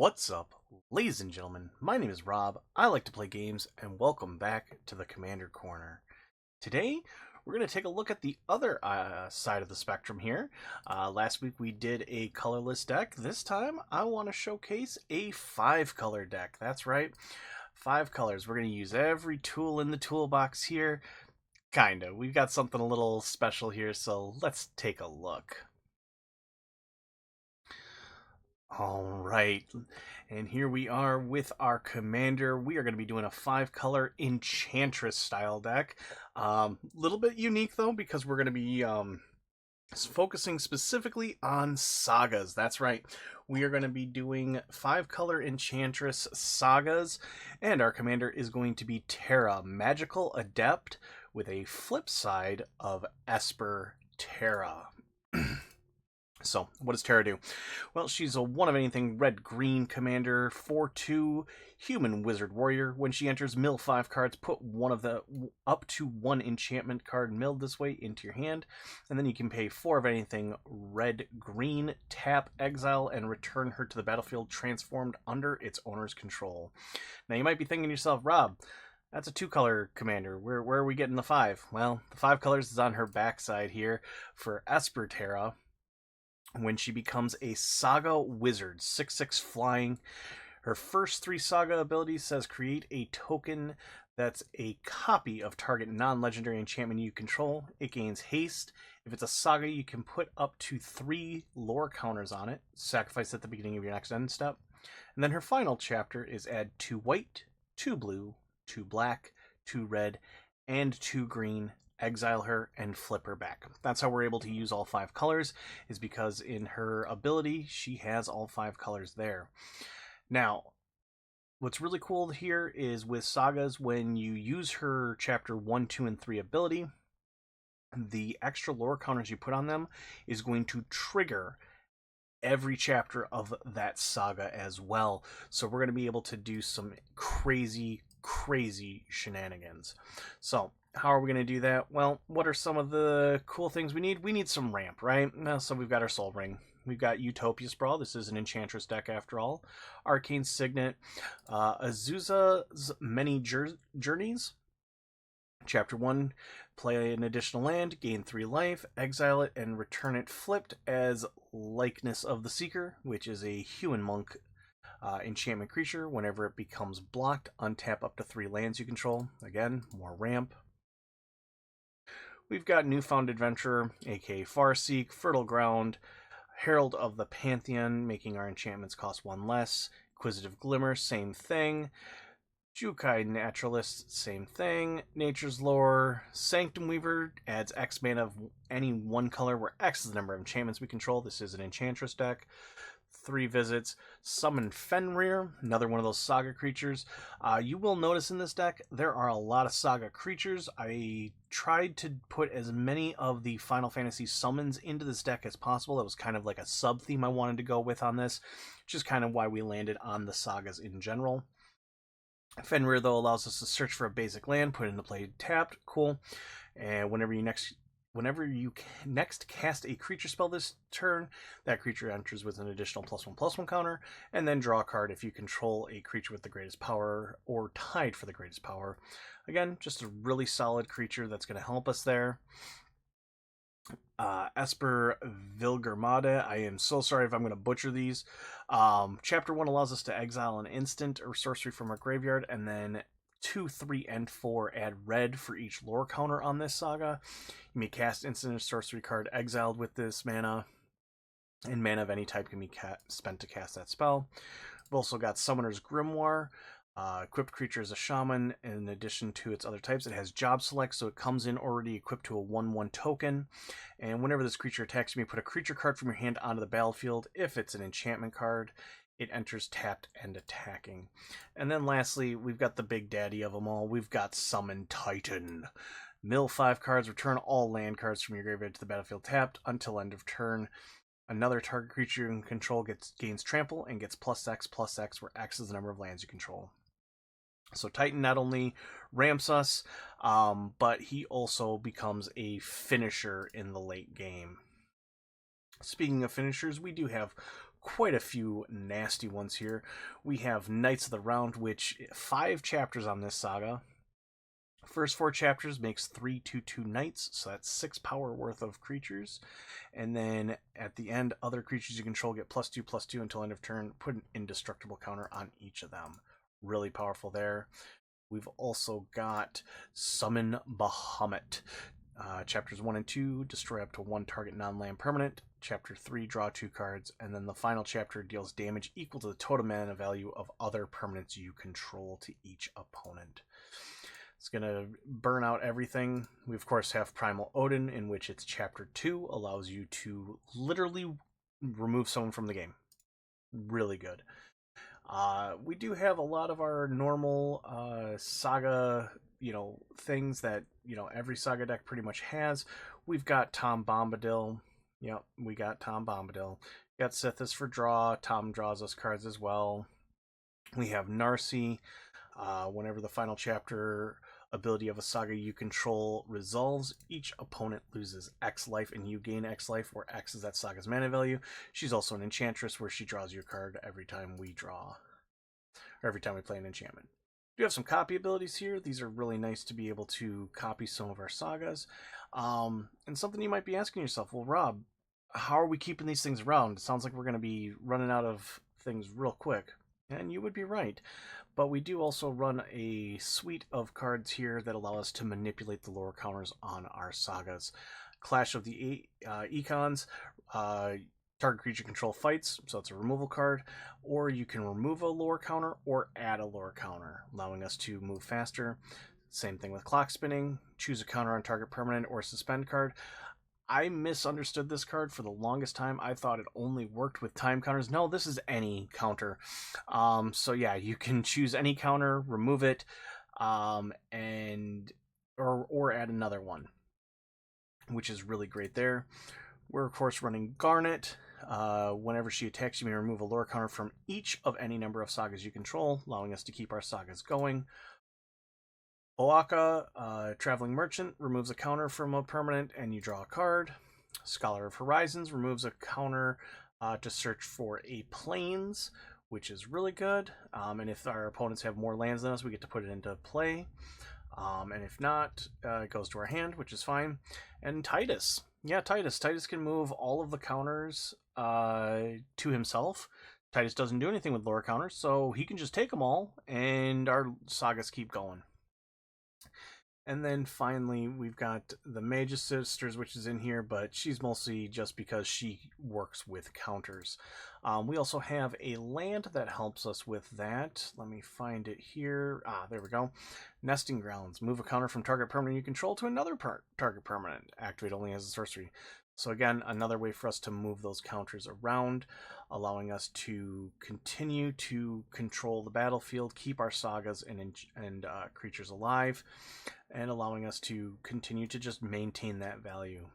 What's up, ladies and gentlemen? My name is Rob. I like to play games, and welcome back to the Commander Corner. Today, we're going to take a look at the other side of the spectrum here. Last week we did a colorless deck. This time, I want to showcase a 5-color deck. That's right, 5 colors. We're going to use every tool in the toolbox here. Kinda. We've got something a little special here, so let's take a look. Alright, and here we are with our commander. We are going to be doing a 5-color Enchantress style deck. Little bit unique though, because we're going to be focusing specifically on sagas. That's right, we are going to be doing 5-color Enchantress sagas, and our commander is going to be Terra, Magical Adept, with a flip side of Esper Terra. So, what does Terra do? Well, she's a one-of-anything red-green commander, 4/2 human wizard warrior. When she enters, mill 5 cards, put one of the up to 1 enchantment card milled this way into your hand, and then you can pay 4 of anything red-green, tap, exile, and return her to the battlefield transformed under its owner's control. Now, you might be thinking to yourself, Rob, that's a 2-color commander. Where are we getting the 5? Well, the 5 colors is on her backside here for Esper Terra. When she becomes a Saga Wizard, 6/6 flying, her first 3 Saga abilities says create a token that's a copy of target non-legendary enchantment you control. It gains haste. If it's a Saga, you can put up to 3 lore counters on it. Sacrifice at the beginning of your next end step. And then her final chapter is add 2 white, 2 blue, 2 black, 2 red, and 2 green. Exile her and flip her back. That's how we're able to use all 5 colors, is because in her ability she has all 5 colors there. Now, what's really cool here is with sagas, when you use her chapter 1, 2, and 3 ability, the extra lore counters you put on them is going to trigger every chapter of that saga as well. So we're going to be able to do some crazy shenanigans. So how are we going to do that? Well, what are some of the cool things we need? We need some ramp, right? So we've got our Soul Ring. We've got Utopia Sprawl. This is an Enchantress deck after all. Arcane Signet. Azusa's Many Journeys. Chapter 1, play an additional land, gain 3 life, exile it, and return it flipped as Likeness of the Seeker, which is a human monk enchantment creature. Whenever it becomes blocked, untap up to 3 lands you control. Again, more ramp. We've got Newfound Adventurer, aka Farseek, Fertile Ground, Herald of the Pantheon, making our enchantments cost 1 less. Inquisitive Glimmer, same thing. Jukai Naturalist, same thing. Nature's Lore. Sanctum Weaver adds X mana of any 1 color, where X is the number of enchantments we control. This is an Enchantress deck. 3 visits. Summon Fenrir, another one of those saga creatures. You will notice in this deck there are a lot of saga creatures. I tried to put as many of the Final Fantasy summons into this deck as possible. That was kind of like a sub-theme I wanted to go with on this, which is kind of why we landed on the sagas in general. Fenrir, though, allows us to search for a basic land, put it into play tapped. Cool. And whenever you next cast a creature spell this turn, that creature enters with an additional +1/+1 counter, and then draw a card if you control a creature with the greatest power or tied for the greatest power. Again, just a really solid creature that's going to help us there. Esper Vilgermade. I am so sorry if I'm going to butcher these. Chapter 1 allows us to exile an instant or sorcery from our graveyard, and then 2, 3, and 4 add red for each lore counter on this saga. You may cast instant or sorcery card exiled with this mana, and mana of any type can be spent to cast that spell. We've also got Summoner's Grimoire. Equipped creature is a shaman. In addition to its other types, it has job select, so it comes in already equipped to a 1/1 token. And whenever this creature attacks, you may put a creature card from your hand onto the battlefield. If it's an enchantment card, it enters tapped and attacking. And then lastly, we've got the big daddy of them all. We've got Summon Titan. Mill 5 cards, return all land cards from your graveyard to the battlefield tapped until end of turn. Another target creature you control gains trample and gets +X/+X, where X is the number of lands you control. So Titan not only ramps us, but he also becomes a finisher in the late game. Speaking of finishers, we do have quite a few nasty ones here. We have Knights of the Round, which 5 chapters on this saga. First 4 chapters makes 3 2/2 knights, so that's 6 power worth of creatures. And then at the end, other creatures you control get +2/+2 until end of turn. Put an indestructible counter on each of them. Really powerful there. We've also got Summon Bahamut. Chapters 1 and 2 destroy up to 1 target non-land permanent. Chapter 3 draw 2 cards, and then the final chapter deals damage equal to the total mana value of other permanents you control to each opponent. It's going to burn out everything. We, of course, have Primal Odin, in which it's Chapter 2, allows you to literally remove someone from the game. Really good. We do have a lot of our normal saga, things that, every saga deck pretty much has. We've got Tom Bombadil. Yep, we got Tom Bombadil. We got Sithis for draw. Tom draws us cards as well. We have Narcy. Whenever the final chapter ability of a saga you control resolves, each opponent loses X life and you gain X life, where X is that saga's mana value. She's also an enchantress, where she draws your card every time we draw, or every time we play an enchantment. We do have some copy abilities here. These are really nice to be able to copy some of our sagas. And something you might be asking yourself, well, Rob, how are we keeping these things around? It sounds like we're going to be running out of things real quick. And you would be right. But we do also run a suite of cards here that allow us to manipulate the lore counters on our sagas. Clash of the Econs, target creature control fights, so it's a removal card, or you can remove a lore counter or add a lore counter, allowing us to move faster. Same thing with clock spinning, choose a counter on target permanent or suspend card. I misunderstood this card for the longest time. I thought it only worked with time counters. No, this is any counter. So yeah, you can choose any counter, remove it, and or add another one, which is really great there. We're of course running Garnet. Whenever she attacks, you may remove a lore counter from each of any number of sagas you control, allowing us to keep our sagas going. Oaka, Traveling Merchant, removes a counter from a permanent and you draw a card. Scholar of Horizons removes a counter to search for a plains, which is really good. And if our opponents have more lands than us, we get to put it into play. And if not, it goes to our hand, which is fine. And Titus. Yeah, Titus. Titus can move all of the counters to himself. Titus doesn't do anything with lore counters, so he can just take them all, and our sagas keep going. And then finally, we've got the Mage's Sisters, which is in here, but she's mostly just because she works with counters. We also have a land that helps us with that. Let me find it here. There we go. Nesting Grounds. Move a counter from target permanent you control to another target permanent. Activate only as a sorcery. So again, another way for us to move those counters around, allowing us to continue to control the battlefield, keep our sagas and creatures alive, and allowing us to continue to just maintain that value.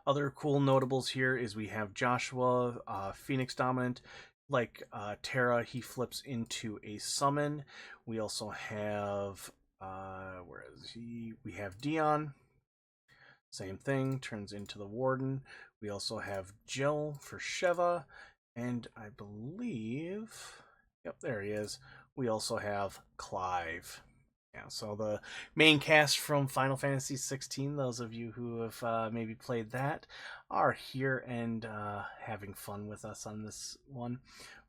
Other cool notables here is we have Joshua, Phoenix Dominant. Like Terra, he flips into a summon. We also have, where is he? We have Dion. Same thing, turns into the Warden. We also have Jill for Sheva, and I believe, yep, there he is. We also have Clive. Yeah, so the main cast from Final Fantasy XVI, those of you who have maybe played that, are here and having fun with us on this one.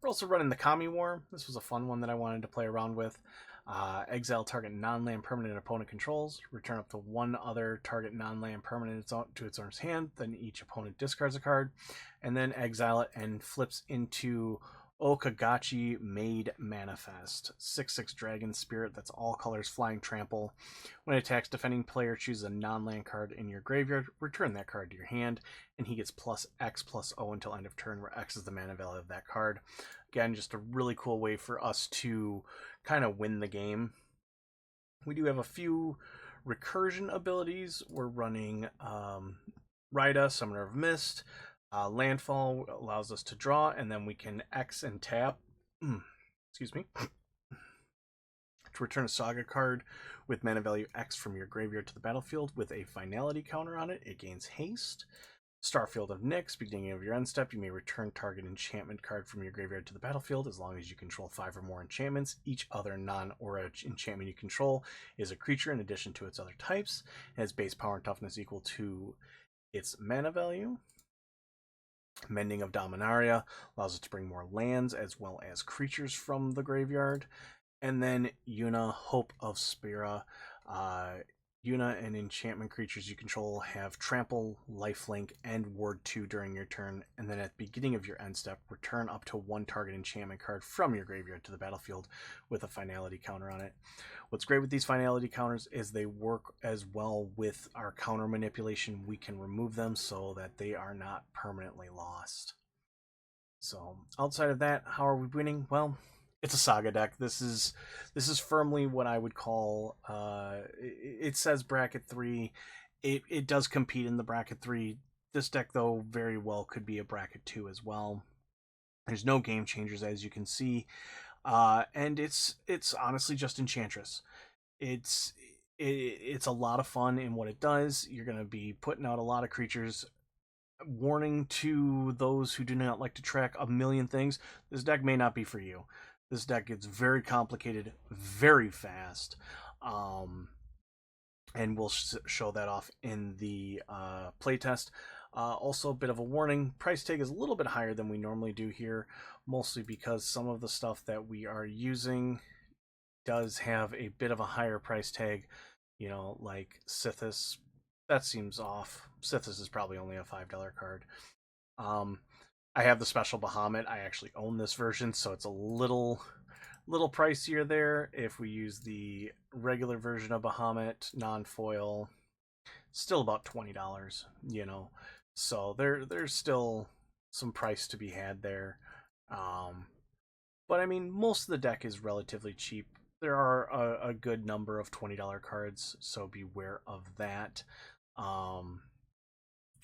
We're also running the Kami War. This was a fun one that I wanted to play around with. Exile target non-land permanent opponent controls. Return up to one other target non-land permanent to its owner's hand. Then each opponent discards a card. And then exile it and flips into Okagachi Made Manifest. 6/6 Dragon Spirit that's all colors, flying, trample. When it attacks defending player, choose a non-land card in your graveyard. Return that card to your hand. And he gets +X/+O until end of turn, where X is the mana value of that card. Again, just a really cool way for us to kind of win the game. We do have a few recursion abilities. We're running Rida, Summoner of Mist. Landfall allows us to draw, and then we can X and tap. Excuse me. To return a saga card with mana value X from your graveyard to the battlefield with a finality counter on it. It gains haste. Starfield of Nyx, beginning of your end step, you may return target enchantment card from your graveyard to the battlefield as long as you control 5 or more enchantments. Each other non-aura enchantment you control is a creature in addition to its other types. It has base power and toughness equal to its mana value. Mending of Dominaria allows it to bring more lands as well as creatures from the graveyard. And then Yuna, Hope of Spira. Yuna and enchantment creatures you control have Trample, Lifelink, and Ward 2 during your turn, and then at the beginning of your end step, return up to 1 target enchantment card from your graveyard to the battlefield with a finality counter on it. What's great with these finality counters is they work as well with our counter manipulation. We can remove them so that they are not permanently lost. So outside of that, how are we winning? Well, it's a Saga deck. This is firmly what I would call. It says bracket 3. It does compete in the bracket 3. This deck, though, very well could be a bracket 2 as well. There's no game changers, as you can see, and it's honestly just Enchantress. It's a lot of fun in what it does. You're going to be putting out a lot of creatures. Warning to those who do not like to track a million things: this deck may not be for you. This deck gets very complicated very fast, and we'll show that off in the playtest. Also, a bit of a warning: price tag is a little bit higher than we normally do here, mostly because some of the stuff that we are using does have a bit of a higher price tag. You know, like Sithis. That seems off. Sithis is probably only a $5 card. I have the special Bahamut. I actually own this version, so it's a little pricier there. If we use the regular version of Bahamut, non-foil, still about $20, you know. So there's still some price to be had there. But I mean, most of the deck is relatively cheap. There are a good number of $20 cards, so beware of that.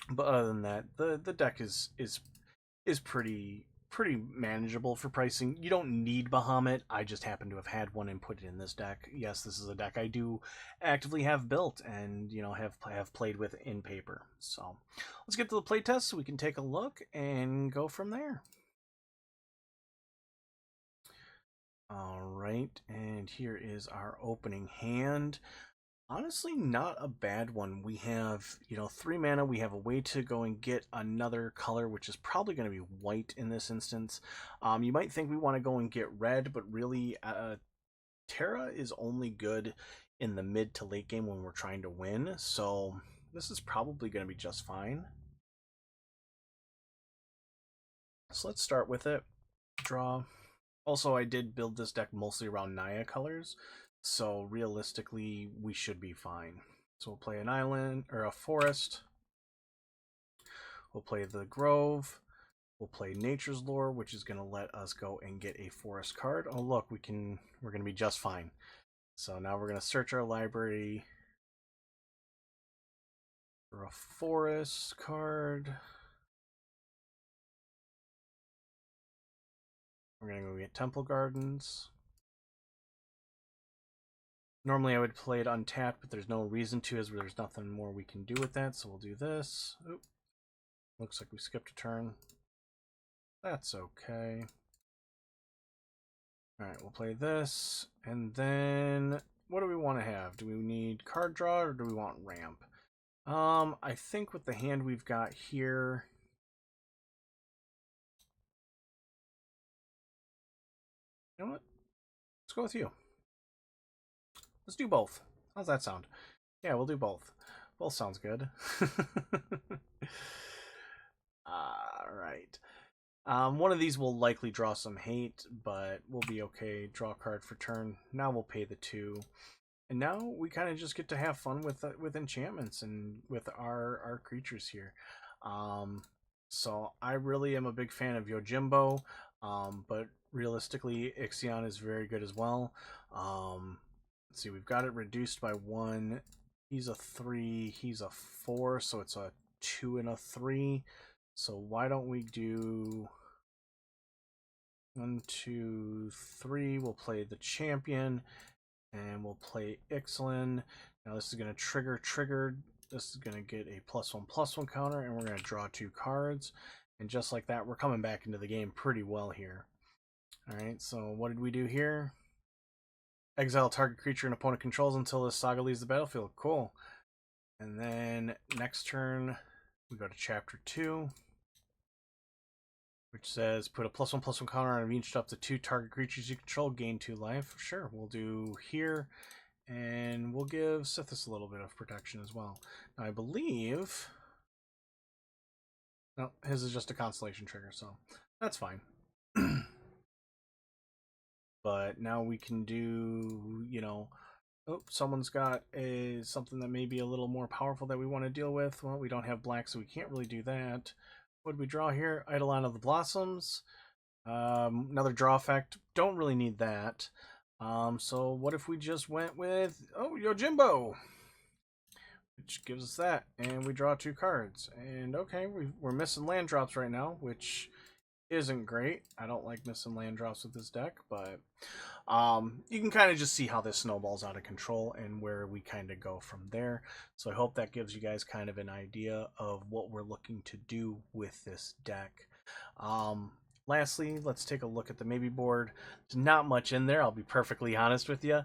But other than that, the deck is pretty manageable for pricing. You don't need Bahamut. I just happen to have had one and put it in this deck. Yes, this is a deck I do actively have built and, you know, have played with in paper. So let's get to the playtest so we can take a look and go from there. All right, and here is our opening hand. Honestly, not a bad one. We have, 3 mana. We have a way to go and get another color, which is probably going to be white in this instance. You might think we want to go and get red, but really, Terra is only good in the mid to late game when we're trying to win. So this is probably going to be just fine. So let's start with it. Draw. Also, I did build this deck mostly around Naya colors. So realistically, we should be fine. So we'll play an island or a forest. We'll play the Grove. We'll play Nature's Lore, which is going to let us go and get a forest card. Oh, look, we're going to be just fine. So now we're going to search our library for a forest card. We're going to go get Temple Gardens. Normally I would play it untapped, but there's no reason to, as there's nothing more we can do with that, so we'll do this. Oop. Looks like we skipped a turn. That's okay. Alright, we'll play this, and then what do we want to have? Do we need card draw, or do we want ramp? I think with the hand we've got here... You know what? Let's go with you. Let's do both. How's that sound? Yeah, we'll do both. Both sounds good. Alright. One of these will likely draw some hate, but we'll be okay. Draw a card for turn. Now we'll pay the 2. And now we kind of just get to have fun with enchantments and with our creatures here. So I really am a big fan of Yojimbo, but realistically, Ixion is very good as well. Let's see, we've got it reduced by 1. He's a 3, he's a 4, so it's a 2 and a 3. So why don't we do 1, 2, 3? We'll play the champion, and we'll play Ixalan. Now this is going to trigger this is going to get a +1/+1 counter, and we're going to draw 2 cards. And just like that, we're coming back into the game pretty well here. Alright, so what did we do here? Exile target creature an opponent controls until this saga leaves the battlefield. Cool. And then next turn, we go to Chapter 2, which says put a +1/+1 counter on each up to 2 target creatures you control, gain 2 life. Sure, we'll do here, and we'll give Sithis a little bit of protection as well. Now, I believe... No, his is just a Constellation trigger, so that's fine. But now we can do, you know... Oh, someone's got something that may be a little more powerful that we want to deal with. Well, we don't have black, so we can't really do that. What did we draw here? Eidolon of the Blossoms. Another draw effect. Don't really need that. So what if we just went with, Yojimbo, which gives us that, and we draw 2 cards. And okay, we're missing land drops right now, which isn't great. I don't like missing land drops with this deck, but you can kind of just see how this snowballs out of control and where we kind of go from there. So I hope that gives you guys kind of an idea of what we're looking to do with this deck. Lastly, let's take a look at the maybe board. There's not much in there, I'll be perfectly honest with you.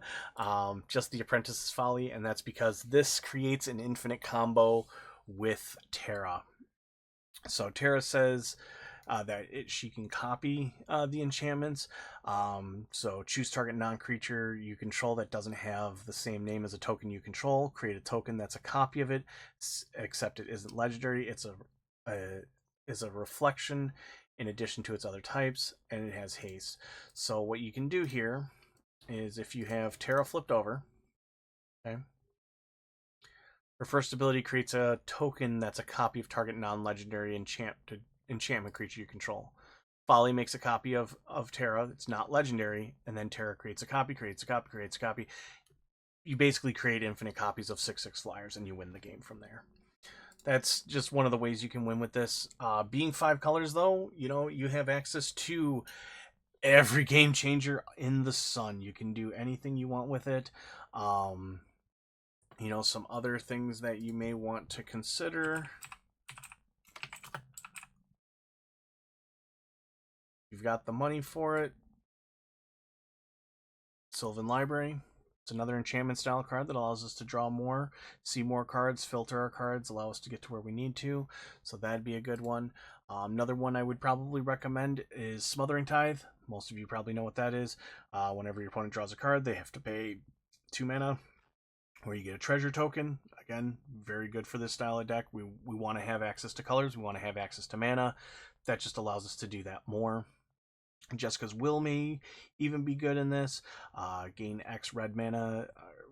Just the Apprentice's Folly, and that's because this creates an infinite combo with Terra. So Terra says that she can copy the enchantments. So choose target non-creature you control that doesn't have the same name as a token you control. Create a token that's a copy of it, except it isn't legendary. It's a reflection in addition to its other types, and it has haste. So what you can do here is, if you have Terra flipped over, okay, her first ability creates a token that's a copy of target non-legendary enchantment creature you control. Folly makes a copy of Terra. It's not legendary, and then Terra creates a copy, creates a copy, creates a copy. You basically create infinite copies of 6/6 flyers, and you win the game from there. That's just one of the ways you can win with this. Being 5 colors, though, you know, you have access to every game changer in the sun. You can do anything you want with it. You know, some other things that you may want to consider. You've got the money for it. Sylvan Library. It's another enchantment style card that allows us to draw more, see more cards, filter our cards, allow us to get to where we need to. So that'd be a good one. Another one I would probably recommend is Smothering Tithe. Most of you probably know what that is. Whenever your opponent draws a card, they have to pay 2 mana, or you get a treasure token. Again, very good for this style of deck. We want to have access to colors. We want to have access to mana. That just allows us to do that more. Jessica's Will may even be good in this. Gain X red mana,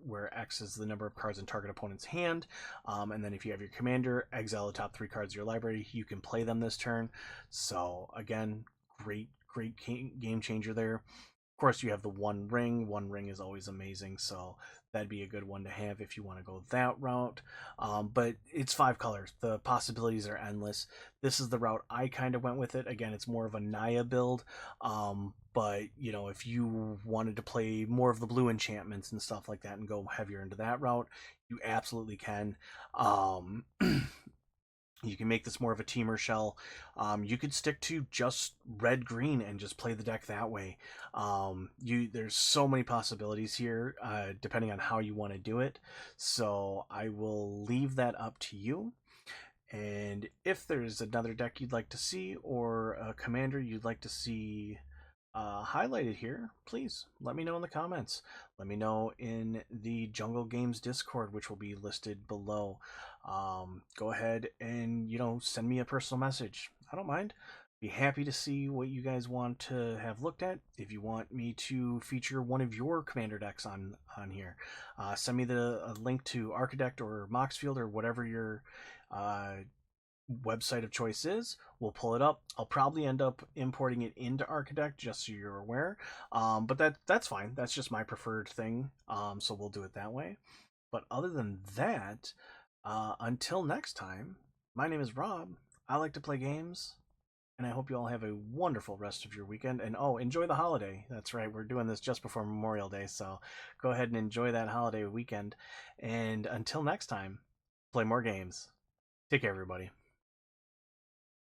where X is the number of cards in target opponent's hand. And then if you have your commander, exile the top 3 cards of your library. You can play them this turn. So again, great game changer there. Of course, you have the One Ring. One Ring is always amazing, so that'd be a good one to have if you want to go that route. But it's 5 colors. The possibilities are endless. This is the route I kind of went with it. Again, it's more of a Naya build, but you know, if you wanted to play more of the blue enchantments and stuff like that and go heavier into that route, you absolutely can. You can make this more of a teamer shell. You could stick to just red-green and just play the deck that way. There's so many possibilities here, depending on how you want to do it. So I will leave that up to you. And if there's another deck you'd like to see, or a commander you'd like to see highlighted here, please let me know in the comments. Let me know in the Jungle Games Discord, which will be listed below. Go ahead and, you know, send me a personal message. I don't mind. Be happy to see what you guys want to have looked at. If you want me to feature one of your commander decks on here, send me the link to Archidect or Moxfield or whatever your website of choice is. We'll pull it up. I'll probably end up importing it into Archidect, just so you're aware. But that's fine. That's just my preferred thing. So we'll do it that way. But other than that, until next time, my name is Rob. I like to play games, and I hope you all have a wonderful rest of your weekend. And enjoy the holiday. That's right, we're doing this just before Memorial Day, so go ahead and enjoy that holiday weekend. And until next time, play more games. Take care, everybody.